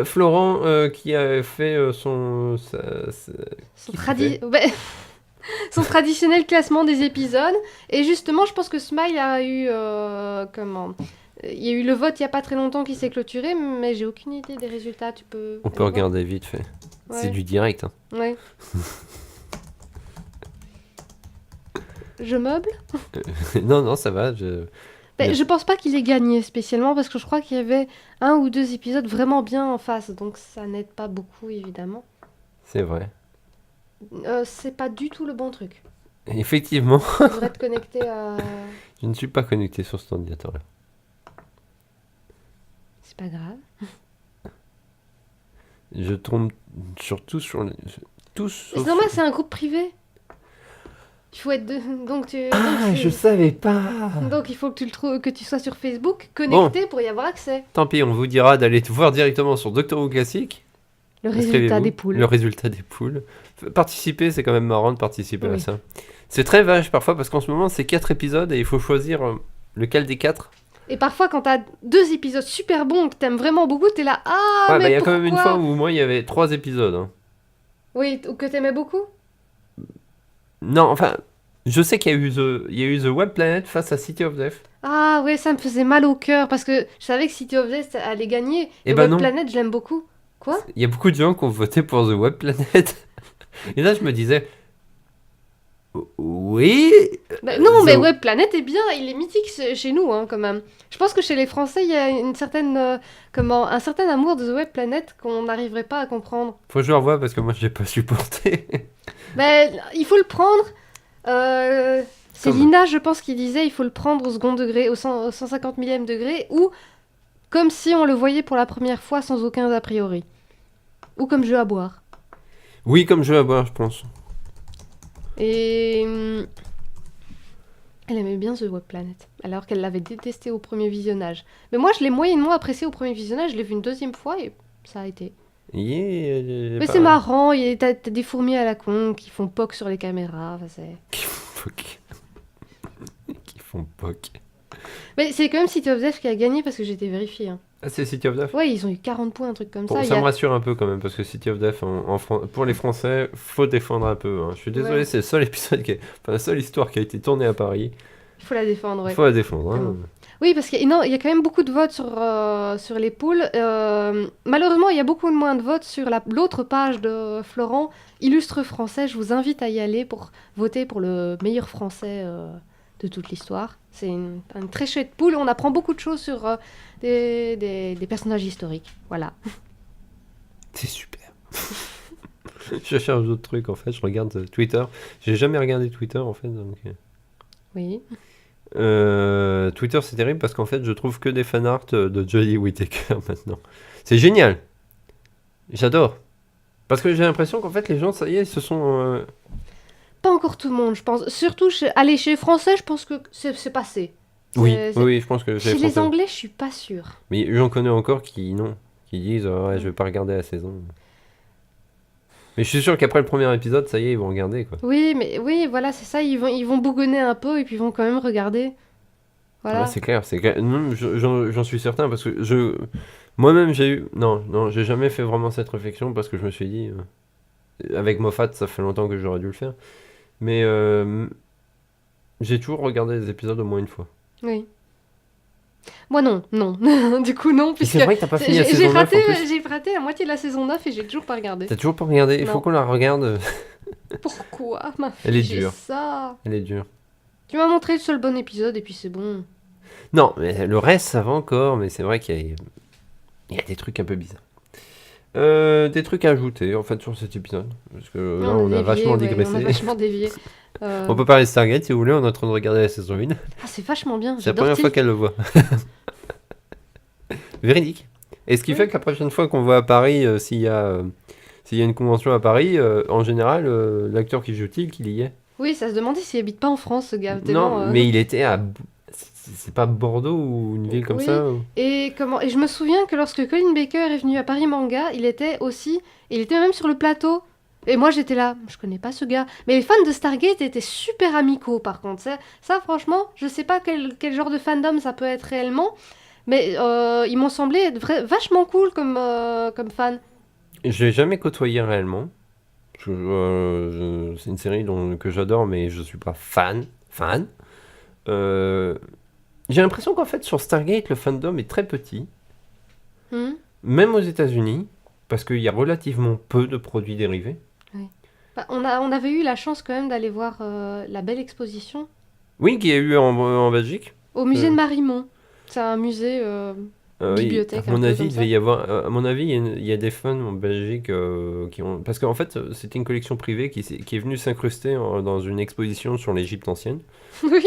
Florent qui a fait son. son, Qui fait son traditionnel classement des épisodes. Et justement, je pense que Smile a eu... Il y a eu le vote il y a pas très longtemps qui s'est clôturé, mais j'ai aucune idée des résultats. Tu peux... On peut aller voir regarder vite fait. Ouais. C'est du direct. Hein. Ouais. Je meuble? Non, ça va. Ben, Mais- je pense pas qu'il ait gagné spécialement parce que je crois qu'il y avait 1 ou 2 épisodes vraiment bien en face, donc ça n'aide pas beaucoup évidemment. C'est vrai. C'est pas du tout le bon truc. Effectivement, Tu devrais te connecter à... je ne suis pas connecté sur cet ordinateur-là. C'est pas grave. Je tombe surtout sur les... Tous C'est sauf... normal, c'est un groupe privé. Il faut être deux. Donc tu. Ah, donc, je savais pas. donc il faut que tu le trouves, que tu sois sur Facebook, connecté pour y avoir accès. Tant pis, on vous dira d'aller te voir directement sur Doctor Who Classique. Le résultat Inscrivez-vous. des poules. Le résultat des poules. Participer, c'est quand même marrant de participer à Oui. ça. C'est très vache parfois parce qu'en ce moment c'est 4 épisodes et il faut choisir lequel des 4. Et parfois, quand t'as 2 épisodes super bons que t'aimes vraiment beaucoup, t'es là. Ah, Ouais, mais bah il y a quand même une pourquoi fois où moi il y avait 3 épisodes. Hein. Oui, ou que t'aimais beaucoup. Non, enfin, je sais qu'il y a eu The Web Planet face à City of Death. Ah, ouais, ça me faisait mal au cœur parce que je savais que City of Death allait gagner. Eh Et ben Web non. Planet, je l'aime beaucoup. Quoi? Il y a beaucoup de gens qui ont voté pour The Web Planet. Et là je me disais, oui. Bah, non, mais The- Web Planet est bien, il est mythique chez nous, hein, quand même. Je pense que chez les Français, il y a une certaine, un certain amour de The Web Planet qu'on n'arriverait pas à comprendre. Faut que je le revoie parce que moi je l'ai pas supporté. Ben, il faut le prendre. C'est Comme- Lina, je pense, qui disait il faut le prendre au second degré, au 150 millième degré, ou comme si on le voyait pour la première fois sans aucun a priori. Ou comme jeu à boire. Oui, comme jeu à boire, je pense. Et elle aimait bien The Web Planet, alors qu'elle l'avait détesté au premier visionnage. Mais moi, je l'ai moyennement apprécié au premier visionnage, je l'ai vu une deuxième fois et ça a été. Yeah, Mais c'est marrant, t'as des fourmis à la con qui font poc sur les caméras. Enfin, Qui font poc. Qui font poc. Mais c'est quand même City of Death qui a gagné parce que j'ai été vérifiée. Hein. Ah, c'est City of Death. Ouais, ils ont eu 40 points, un truc comme Bon, ça. ça Il y a- me rassure un peu quand même parce que City of Death pour les Français, faut défendre un peu. Hein. Je suis désolé, Ouais. c'est le seul épisode la seule histoire qui a été tournée à Paris. Il faut la défendre, ouais. Faut la défendre. Hein. Vraiment. Oui, parce qu'il y a quand même beaucoup de votes sur les poules. Malheureusement, il y a beaucoup moins de votes sur l'autre page de Florent, Illustre Français. Je vous invite à y aller pour voter pour le meilleur français de toute l'histoire. C'est une très chouette poule. On apprend beaucoup de choses sur des personnages historiques. Voilà. C'est super. Je cherche d'autres trucs en fait. Je regarde Twitter. J'ai jamais regardé Twitter en fait. Donc... Oui. Twitter c'est terrible parce qu'en fait je trouve que des fanarts de Jodie Whittaker maintenant. C'est génial. J'adore. Parce que j'ai l'impression qu'en fait les gens ça y est ils se sont... Pas encore tout le monde, je pense. Surtout chez les Français, je pense que c'est passé. Oui, C'est- oui, je pense que Chez j'ai les Français. Anglais, je suis pas sûre. Mais j'en connais encore qui non, qui disent ouais, je vais pas regarder la saison. Mais je suis sûr qu'après le premier épisode, ça y est, ils vont regarder quoi. Oui, mais oui, voilà, c'est ça. Ils vont bougonner un peu et puis ils vont quand même regarder. Voilà. Ouais, c'est clair, c'est clair. Non, j'en suis certain parce que moi-même j'ai eu non, j'ai jamais fait vraiment cette réflexion parce que je me suis dit avec Moffat, ça fait longtemps que j'aurais dû le faire. Mais j'ai toujours regardé les épisodes au moins une fois. Oui. Moi non. Du coup non, Et puisque c'est vrai que t'as pas fini la j'ai saison 9 en raté, plus. j'ai raté la moitié de la saison 9 et j'ai toujours pas regardé. T'as toujours pas regardé, il faut Non. qu'on la regarde. Pourquoi m'a Elle est fait dure. ça? Elle est dure. Tu m'as montré le seul bon épisode et puis c'est bon. Non, mais le reste, ça va encore, mais c'est vrai qu'il y a des trucs un peu bizarres. Des trucs à ajouter, en fait, sur cet épisode. Parce que là, on a dévié, vachement ouais, digressé. On a vachement dévié. On peut parler de Stargate, si vous voulez, on est en train de regarder la saison 1. Ah, c'est vachement bien. C'est la j'adore première fois Tilt. qu'elle le voit. Véridique. Et ce qui Oui. fait que la prochaine fois qu'on va à Paris, s'il y a une convention à Paris, en général, l'acteur qui joue Tilt, il y est. Oui, ça se demandait s'il habite pas en France, ce gars. Non, tellement, mais il était à... c'est pas Bordeaux ou une ville comme Oui. ça Et je me souviens que lorsque Colin Baker est venu à Paris Manga, il était même sur le plateau. Et moi j'étais là, je connais pas ce gars. Mais les fans de Stargate étaient super amicaux par contre. Ça franchement, je sais pas quel genre de fandom ça peut être réellement, mais ils m'ont semblé être vachement cool comme fan. Je l'ai jamais côtoyé réellement. C'est une série que j'adore, mais je suis pas fan. J'ai l'impression qu'en fait, sur Stargate, le fandom est très petit. Même aux États-Unis, parce qu'il y a relativement peu de produits dérivés. Bah, on avait eu la chance quand même d'aller voir la belle exposition Oui, qu'il y a eu en Belgique. au musée de Marimont. C'est un musée bibliothèque. Oui, à mon un peu avis, comme il ça. devait y avoir. À mon avis, il y a des fans en Belgique qui ont. Parce qu'en fait, c'était une collection privée qui est venue s'incruster dans une exposition sur l'Égypte ancienne. Oui,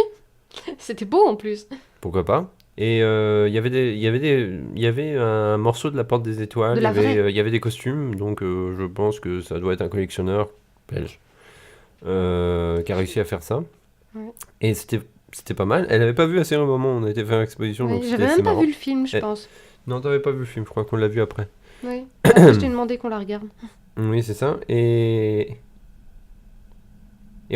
c'était beau en plus. Pourquoi pas? Et il y avait un morceau de la Porte des Étoiles. De la vraie. Il y avait des costumes, donc je pense que ça doit être un collectionneur belge qui a réussi à faire ça. Ouais. Et c'était pas mal. Elle avait pas vu la série au moment où on a été faire l'exposition, Oui, donc c'était j'avais assez même pas marrant. vu le film, je Eh. pense. Non, t'avais pas vu le film, je crois qu'on l'a vu après. Oui. Après, je t'ai demandé qu'on la regarde. Oui, c'est ça. Et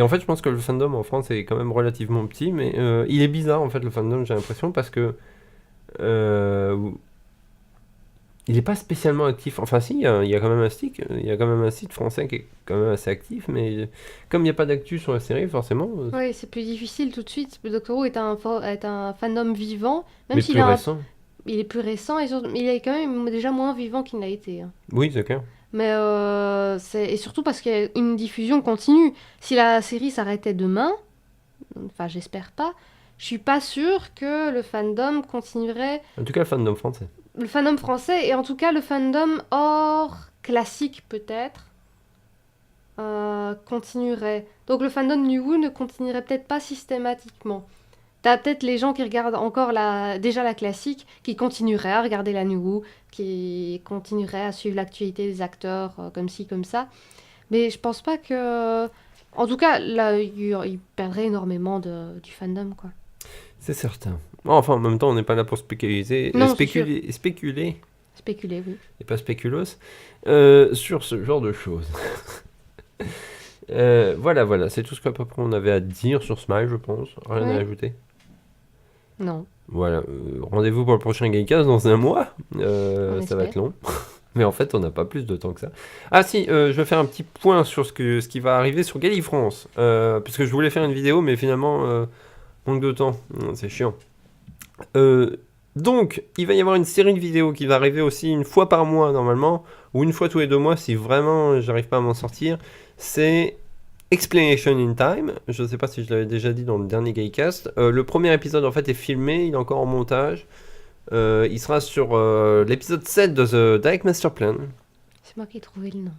en fait, je pense que le fandom en France est quand même relativement petit, mais il est bizarre en fait le fandom, j'ai l'impression, parce que il n'est pas spécialement actif. Enfin, si, il y a quand même il y a quand même un site français qui est quand même assez actif, mais comme il n'y a pas d'actu sur la série, forcément. Oui, c'est plus difficile tout de suite. Le Doctor Who est un fandom vivant, même mais s'il plus a récent. il est plus récent et surtout, il est quand même déjà moins vivant qu'il n'a été. Hein. Oui, c'est clair. Mais et surtout parce qu'il y a une diffusion continue. Si la série s'arrêtait demain, enfin j'espère pas, je suis pas sûre que le fandom continuerait. En tout cas, le fandom français. Le fandom français et en tout cas le fandom hors classique peut-être continuerait. Donc le fandom New Who ne continuerait peut-être pas systématiquement. T'as peut-être les gens qui regardent encore déjà la classique, qui continueraient à regarder la New Who, qui continueraient à suivre l'actualité des acteurs comme ci, comme ça. Mais je pense pas que... En tout cas, là, ils perdraient énormément du fandom, quoi. C'est certain. Enfin, en même temps, on n'est pas là pour spéculer. Non, Spéculer Spéculer, oui. et pas spéculos sur ce genre de choses. Voilà, c'est tout ce qu'à peu près on avait à dire sur Smile, je pense. Rien à Ouais. ajouter. Non. Voilà, rendez-vous pour le prochain Gamecast dans un mois. On Ça espère. va être long. Mais en fait, on n'a pas plus de temps que ça. Ah si, je vais faire un petit point sur ce qui va arriver sur Gallifrance. Puisque je voulais faire une vidéo, mais finalement, manque de temps. C'est chiant. Donc, il va y avoir une série de vidéos qui va arriver aussi une fois par mois normalement, ou une fois tous les 2 mois si vraiment j'arrive pas à m'en sortir. C'est Explanation in Time. Je ne sais pas si je l'avais déjà dit dans le dernier Gaycast. Le premier épisode en fait est filmé, il est encore en montage. Il sera sur l'épisode 7 de The Dark Master Plan. C'est moi qui ai trouvé le nom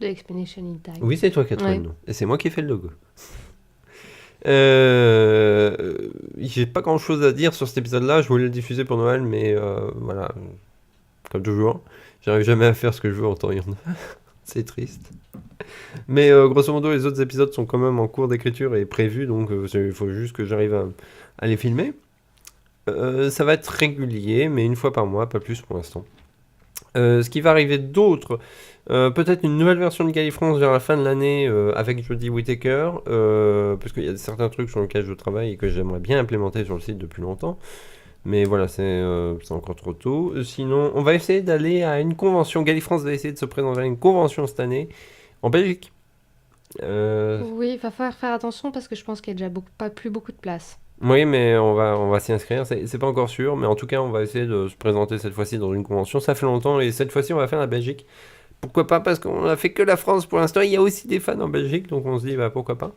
de Explanation in Time. Oui, c'est toi qui as trouvé Ouais. le nom. Et c'est moi qui ai fait le logo. J'ai pas grand chose à dire sur cet épisode-là. Je voulais le diffuser pour Noël, mais voilà. Comme toujours, j'arrive jamais à faire ce que je veux en temps et en heure. C'est triste. Mais grosso modo, les autres épisodes sont quand même en cours d'écriture et prévus, donc il faut juste que j'arrive à les filmer. Ça va être régulier, mais une fois par mois, pas plus pour l'instant. Ce qui va arriver d'autre, peut-être une nouvelle version de Gallifrance vers la fin de l'année avec Jodie Whittaker, parce qu'il y a certains trucs sur lesquels je travaille et que j'aimerais bien implémenter sur le site depuis longtemps. Mais voilà, c'est encore trop tôt. Sinon, on va essayer d'aller à une convention. Gallifrance va essayer de se présenter à une convention cette année en Belgique. Oui, il va falloir faire attention parce que je pense qu'il y a déjà pas plus beaucoup de place. Oui, mais on va s'y inscrire. C'est pas encore sûr, mais en tout cas, on va essayer de se présenter cette fois-ci dans une convention. Ça fait longtemps et cette fois-ci, on va faire la Belgique. Pourquoi pas? Parce qu'on a fait que la France pour l'instant. Il y a aussi des fans en Belgique, donc on se dit, bah pourquoi pas.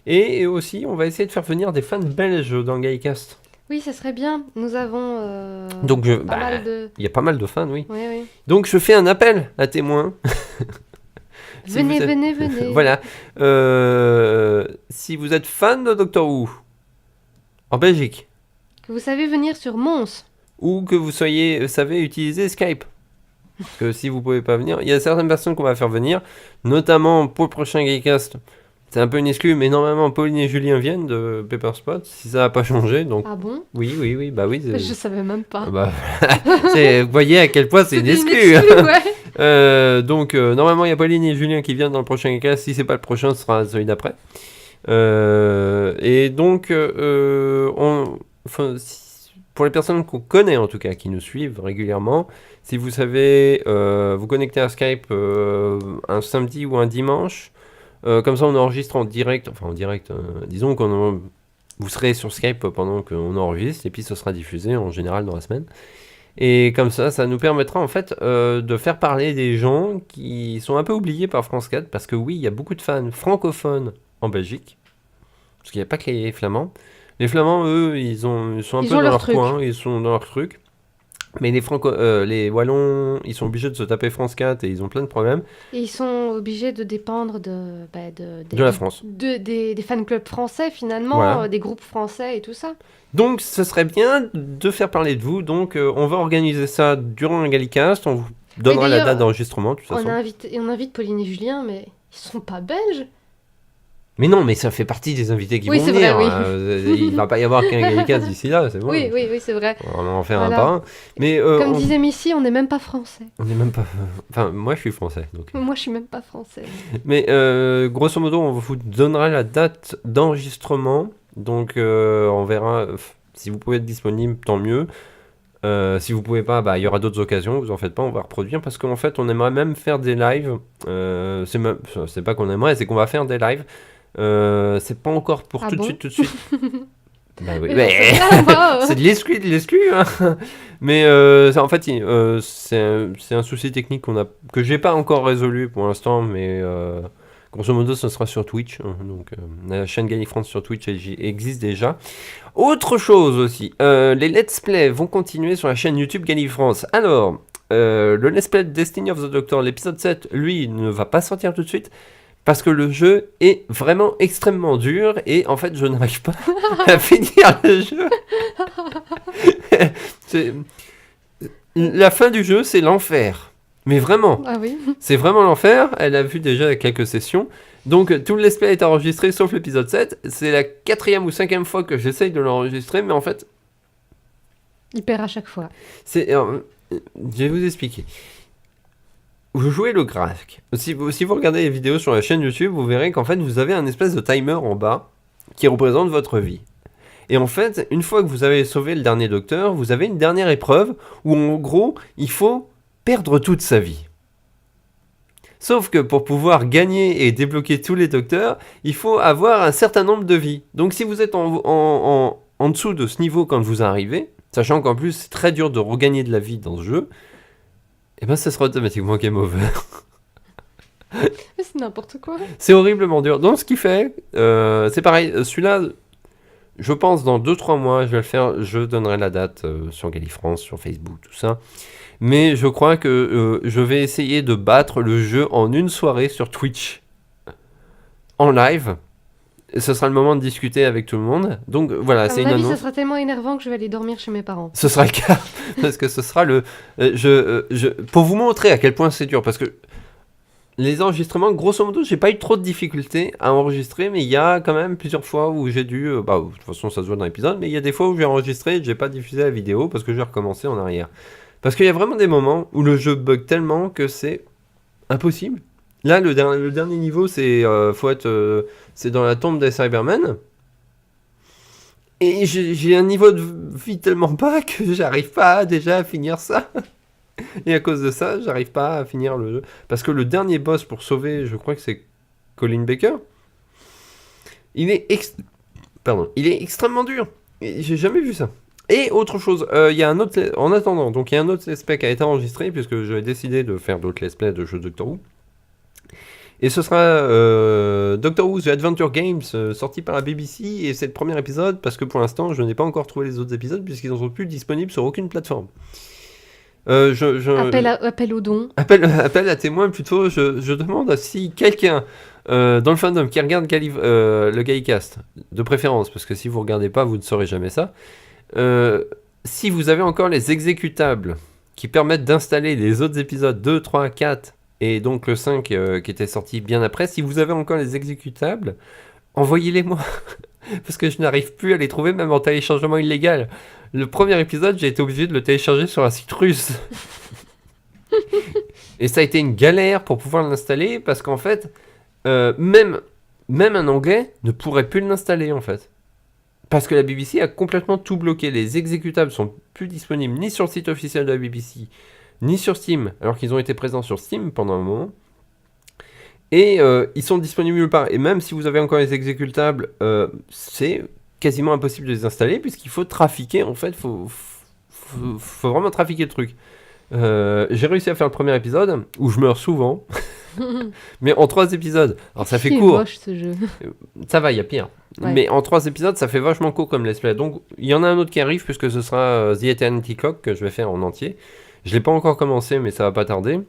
Et aussi, on va essayer de faire venir des fans belges dans le Gaycast. Oui, ça serait bien. Nous avons Donc, pas mal de... il y a pas mal de fans, oui. Oui, oui. Donc, je fais un appel à témoins. Si Venez, vous êtes- venez. Voilà. Si vous êtes fan de Doctor Who en Belgique, Que vous savez venir sur Mons. ou que vous savez utiliser Skype. Parce que si vous pouvez pas venir, il y a certaines personnes qu'on va faire venir, notamment pour le prochain Gaycast. C'est un peu une exclue, mais normalement Pauline et Julien viennent de Pepper Spot, si ça n'a pas changé, donc Ah bon? oui, bah oui. Je savais même pas. Bah, vous voyez à quel point c'est une exclue. Ouais. Donc normalement il y a Pauline et Julien qui viennent dans le prochain cas. Si c'est pas le prochain, ce sera celui d'après. Et donc pour les personnes qu'on connaît en tout cas, qui nous suivent régulièrement, si vous savez vous connecter à Skype un samedi ou un dimanche, comme ça on enregistre en direct, disons vous serez sur Skype pendant qu'on enregistre et puis ce sera diffusé en général dans la semaine. Et comme ça nous permettra en fait de faire parler des gens qui sont un peu oubliés par France 4, parce que oui, il y a beaucoup de fans francophones en Belgique, parce qu'il n'y a pas que les Flamands. Les Flamands, eux, ils sont un peu dans leur coin, ils sont dans leur truc. Mais les Wallons, ils sont obligés de se taper France 4 et ils ont plein de problèmes. Et ils sont obligés de dépendre de la France. Des fan clubs français, finalement, Voilà. des groupes français et tout ça. Donc, ce serait bien de faire parler de vous. Donc, on va organiser ça durant un Gallicast. On vous donnera la d'ailleurs, date d'enregistrement, de toute façon. On invite Pauline et Julien, mais ils sont pas belges. Mais non, mais ça fait partie des invités qui Oui, vont c'est venir. vrai, oui. Il va pas y avoir qu'un Gallicast d'ici là, c'est bon. Oui, c'est vrai. On va en faire Voilà. un par un. Mais Comme disait Missy, on n'est même pas français. on n'est même pas. Enfin, moi, je suis français, donc. Moi, je suis même pas français. Mais grosso modo, on vous donnera la date d'enregistrement. Donc, on verra. Si vous pouvez être disponible, tant mieux. Si vous pouvez pas, il y aura d'autres occasions. Vous en faites pas, on va reproduire, parce qu'en fait, on aimerait même faire des lives. C'est pas qu'on aimerait, c'est qu'on va faire des lives. C'est pas encore pour Ah tout bon de suite. Bah oui, Mais mais c'est ça, moi, c'est de l'exclu, hein. Mais en fait, c'est un souci technique que j'ai pas encore résolu pour l'instant, mais grosso modo, ce sera sur Twitch. Hein, donc, la chaîne Gallifrance sur Twitch existe déjà. Autre chose aussi, les let's play vont continuer sur la chaîne YouTube Gallifrance. Alors, le let's play Destiny of the Doctor, l'épisode 7, lui, ne va pas sortir tout de suite, parce que le jeu est vraiment extrêmement dur et en fait je n'arrive pas à finir le jeu. La fin du jeu, c'est l'enfer. Mais vraiment, Ah oui. c'est vraiment l'enfer. Elle a vu déjà quelques sessions. Donc tout le let's play est enregistré sauf l'épisode 7. C'est la 4e ou 5e fois que j'essaye de l'enregistrer, mais en fait... Il perd à chaque fois. Je vais vous expliquer. Vous jouez le graphique. Si vous regardez les vidéos sur la chaîne YouTube, vous verrez qu'en fait vous avez un espèce de timer en bas qui représente votre vie. Et en fait, une fois que vous avez sauvé le dernier docteur, vous avez une dernière épreuve où en gros, il faut perdre toute sa vie. Sauf que pour pouvoir gagner et débloquer tous les docteurs, il faut avoir un certain nombre de vies. Donc si vous êtes en dessous de ce niveau quand vous arrivez, sachant qu'en plus c'est très dur de regagner de la vie dans ce jeu, et ben ça sera automatiquement game over. Mais c'est n'importe quoi. C'est horriblement dur. Donc ce qui fait, c'est pareil, celui-là, je pense dans 2-3 mois, je vais le faire, je donnerai la date sur Gallifrance, sur Facebook, tout ça. Mais je crois que je vais essayer de battre le jeu en une soirée sur Twitch, en live. Et ce sera le moment de discuter avec tout le monde. Donc voilà, c'est une À mon avis, annonce. ça sera tellement énervant que je vais aller dormir chez mes parents. Ce sera le cas, parce que ce sera pour vous montrer à quel point c'est dur, parce que les enregistrements, grosso modo, j'ai pas eu trop de difficultés à enregistrer, mais il y a quand même plusieurs fois où j'ai dû, de toute façon ça se voit dans l'épisode, mais il y a des fois où j'ai enregistré et j'ai pas diffusé la vidéo parce que j'ai recommencé en arrière. Parce qu'il y a vraiment des moments où le jeu bug tellement que c'est impossible. Là, le dernier niveau, c'est c'est dans la tombe des Cybermen. Et j'ai un niveau de vie tellement bas que j'arrive pas déjà à finir ça. Et à cause de ça, j'arrive pas à finir le jeu. Parce que le dernier boss pour sauver, je crois que c'est Colin Baker, il est extrêmement dur. Et j'ai jamais vu ça. Et autre chose, il y a un autre... En attendant, donc il y a un autre let's play qui a été enregistré, puisque j'ai décidé de faire d'autres let's play de jeux Doctor Who. Et ce sera Doctor Who The Adventure Games, sorti par la BBC, et c'est le premier épisode, parce que pour l'instant, je n'ai pas encore trouvé les autres épisodes, puisqu'ils ne sont plus disponibles sur aucune plateforme. Appel au don. Appel à témoin, plutôt, je demande si quelqu'un dans le fandom qui regarde le Gallicast, de préférence, parce que si vous ne regardez pas, vous ne saurez jamais ça, si vous avez encore les exécutables qui permettent d'installer les autres épisodes 2, 3, 4 et donc le 5 qui était sorti bien après. Si vous avez encore les exécutables, envoyez-les moi. Parce que je n'arrive plus à les trouver, même en téléchargement illégal. Le premier épisode, j'ai été obligé de le télécharger sur un site russe. Et ça a été une galère pour pouvoir l'installer, parce qu'en fait, même un anglais ne pourrait plus l'installer, en fait. Parce que la BBC a complètement tout bloqué. Les exécutables sont plus disponibles ni sur le site officiel de la BBC, ni sur Steam, alors qu'ils ont été présents sur Steam pendant un moment. Et ils sont disponibles nulle part. Et même si vous avez encore les exécutables, c'est quasiment impossible de les installer, puisqu'il faut trafiquer, en fait, faut vraiment trafiquer le truc. J'ai réussi à faire le premier épisode, où je meurs souvent, mais en 3 épisodes. Alors ça fait C'est court. moche ce jeu. Ça va, il y a pire. Ouais. Mais en 3 épisodes, ça fait vachement court comme let's play. Donc il y en a un autre qui arrive, puisque ce sera The Eternity Clock, que je vais faire en entier. Je l'ai pas encore commencé, mais ça va pas tarder.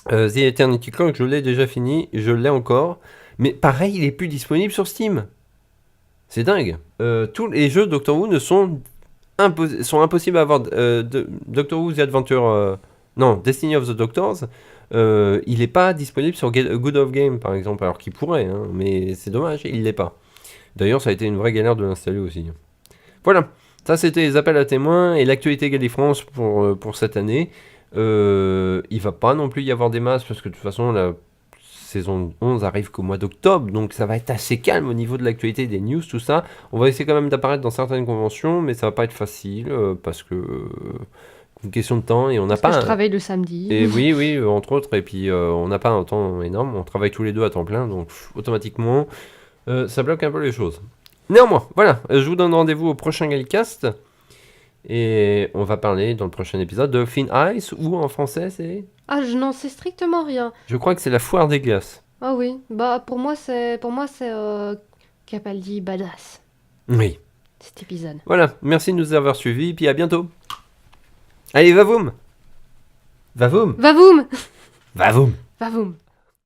The Eternity Clock, je l'ai déjà fini, je l'ai encore. Mais pareil, il est plus disponible sur Steam. C'est dingue. Tous les jeux Doctor Who sont impossibles à avoir. Doctor Who The Adventure... non, Destiny of the Doctors, il n'est pas disponible sur Good of Game, par exemple, alors qu'il pourrait, hein, mais c'est dommage, il l'est pas. D'ailleurs, ça a été une vraie galère de l'installer aussi. Voilà, ça c'était les appels à témoins et l'actualité Galifrance pour cette année. Il va pas non plus y avoir des masses, parce que de toute façon, la saison 11 arrive qu'au mois d'octobre, donc ça va être assez calme au niveau de l'actualité, des news, tout ça. On va essayer quand même d'apparaître dans certaines conventions, mais ça va pas être facile, parce que... une question de temps, et on n'a Parce que pas... je travaille le samedi. Et oui, entre autres, et puis on n'a pas un temps énorme, on travaille tous les deux à temps plein, donc automatiquement, ça bloque un peu les choses. Néanmoins, voilà, je vous donne rendez-vous au prochain Galicast, et on va parler dans le prochain épisode de Thin Ice, ou en français c'est... Ah, je n'en sais strictement rien. Je crois que c'est la foire des glaces. Ah oui, bah pour moi c'est Capaldi badass, Oui. cet épisode. Voilà, merci de nous avoir suivis, puis à bientôt. Allez, vavoum. Vavoum. Vavoum. Vavoum. Vavoum.